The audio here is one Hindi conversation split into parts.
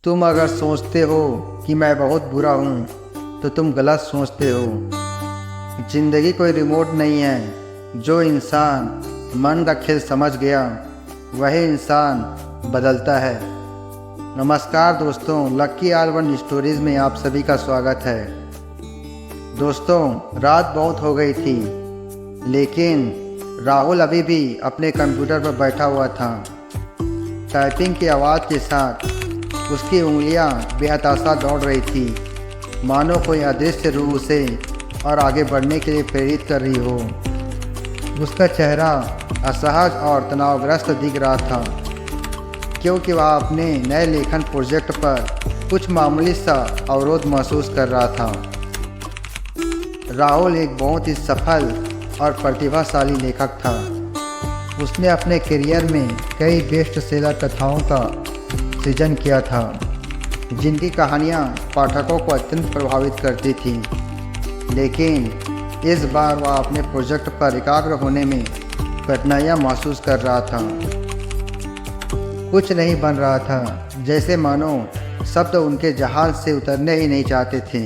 तुम अगर सोचते हो कि मैं बहुत बुरा हूँ तो तुम गलत सोचते हो। ज़िंदगी कोई रिमोट नहीं है। जो इंसान मन का खेल समझ गया वही इंसान बदलता है। नमस्कार दोस्तों, लकी आर1 स्टोरीज़ में आप सभी का स्वागत है। दोस्तों, रात बहुत हो गई थी लेकिन राहुल अभी भी अपने कंप्यूटर पर बैठा हुआ था। टाइपिंग की आवाज़ के साथ उसकी उंगलियां बेहताशा दौड़ रही थी, मानो कोई अदृश्य रूह उसे और आगे बढ़ने के लिए प्रेरित कर रही हो। उसका चेहरा असहज और तनावग्रस्त दिख रहा था क्योंकि वह अपने नए लेखन प्रोजेक्ट पर कुछ मामूली सा अवरोध महसूस कर रहा था। राहुल एक बहुत ही सफल और प्रतिभाशाली लेखक था। उसने अपने करियर में कई बेस्ट सेलर कथाओं का सृजन किया था जिनकी कहानियाँ पाठकों को अत्यंत प्रभावित करती थी। लेकिन इस बार वह अपने प्रोजेक्ट पर एकाग्र होने में कठिनाइयाँ महसूस कर रहा था। कुछ नहीं बन रहा था, जैसे मानो शब्द उनके जहाज से उतरने ही नहीं चाहते थे।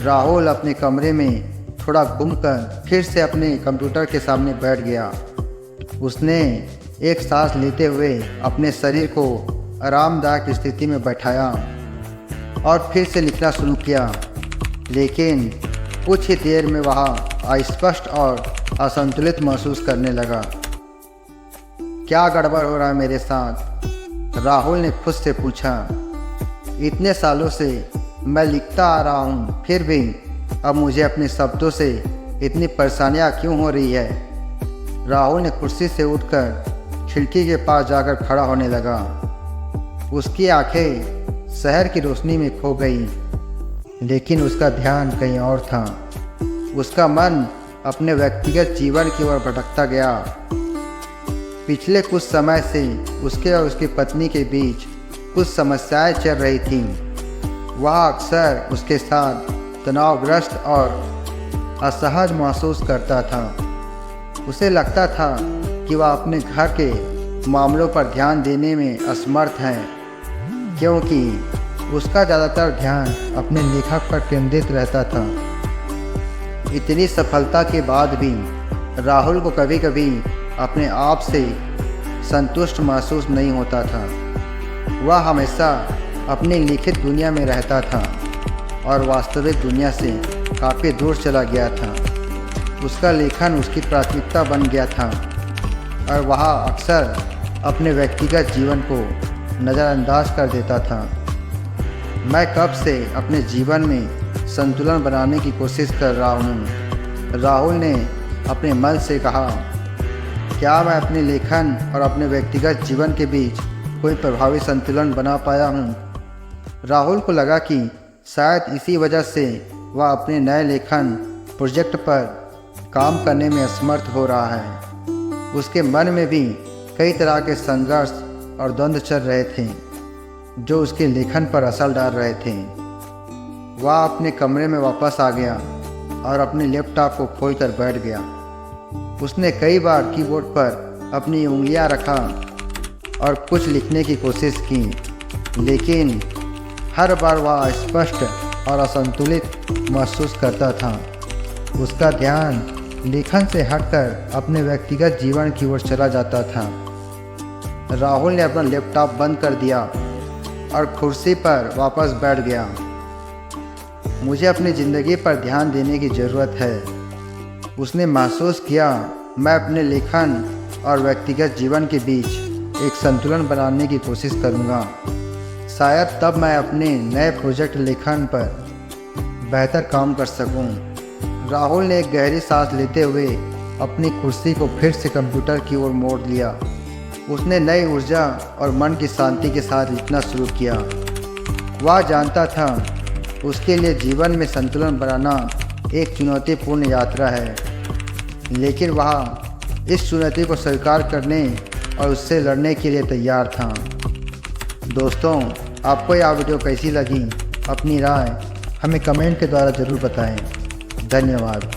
राहुल अपने कमरे में थोड़ा घूमकर फिर से अपने कंप्यूटर के सामने बैठ गया। उसने एक सांस लेते हुए अपने शरीर को आरामदायक स्थिति में बैठाया और फिर से लिखना शुरू किया। लेकिन कुछ ही देर में वह अस्पष्ट और असंतुलित महसूस करने लगा। क्या गड़बड़ हो रहा है मेरे साथ? राहुल ने खुद से पूछा। इतने सालों से मैं लिखता आ रहा हूँ, फिर भी अब मुझे अपने शब्दों से इतनी परेशानियाँ क्यों हो रही है? राहुल ने कुर्सी से उठकर खिड़की के पास जाकर खड़ा होने लगा। उसकी आंखें शहर की रोशनी में खो गई, लेकिन उसका ध्यान कहीं और था। उसका मन अपने व्यक्तिगत जीवन की ओर भटकता गया। पिछले कुछ समय से उसके और उसकी पत्नी के बीच कुछ समस्याएं चल रही थीं। वह अक्सर उसके साथ तनावग्रस्त और असहज महसूस करता था। उसे लगता था कि वह अपने घर के मामलों पर ध्यान देने में असमर्थ है क्योंकि उसका ज़्यादातर ध्यान अपने लेखक पर केंद्रित रहता था। इतनी सफलता के बाद भी राहुल को कभी कभी अपने आप से संतुष्ट महसूस नहीं होता था। वह हमेशा अपनी लिखित दुनिया में रहता था और वास्तविक दुनिया से काफ़ी दूर चला गया था। उसका लेखन उसकी प्राथमिकता बन गया था और वह अक्सर अपने व्यक्तिगत जीवन को नज़रअंदाज कर देता था। मैं कब से अपने जीवन में संतुलन बनाने की कोशिश कर रहा हूँ, राहुल ने अपने मन से कहा। क्या मैं अपने लेखन और अपने व्यक्तिगत जीवन के बीच कोई प्रभावी संतुलन बना पाया हूँ? राहुल को लगा कि शायद इसी वजह से वह अपने नए लेखन प्रोजेक्ट पर काम करने में असमर्थ हो रहा है। उसके मन में भी कई तरह के संघर्ष और द्वंद्व चल रहे थे जो उसके लेखन पर असर डाल रहे थे। वह अपने कमरे में वापस आ गया और अपने लैपटॉप को खोलकर बैठ गया। उसने कई बार कीबोर्ड पर अपनी उंगलियां रखा और कुछ लिखने की कोशिश की, लेकिन हर बार वह अस्पष्ट और असंतुलित महसूस करता था। उसका ध्यान लेखन से हटकर अपने व्यक्तिगत जीवन की ओर चला जाता था। राहुल ने अपना लैपटॉप बंद कर दिया और कुर्सी पर वापस बैठ गया। मुझे अपनी ज़िंदगी पर ध्यान देने की ज़रूरत है, उसने महसूस किया। मैं अपने लेखन और व्यक्तिगत जीवन के बीच एक संतुलन बनाने की कोशिश करूँगा। शायद तब मैं अपने नए प्रोजेक्ट लेखन पर बेहतर काम कर सकूँ। राहुल ने एक गहरी सांस लेते हुए अपनी कुर्सी को फिर से कंप्यूटर की ओर मोड़ लिया। उसने नई ऊर्जा और मन की शांति के साथ लिखना शुरू किया। वह जानता था उसके लिए जीवन में संतुलन बनाना एक चुनौतीपूर्ण यात्रा है, लेकिन वह इस चुनौती को स्वीकार करने और उससे लड़ने के लिए तैयार था। दोस्तों, आपको यह वीडियो कैसी लगी? अपनी राय हमें कमेंट के द्वारा ज़रूर बताएं। धन्यवाद।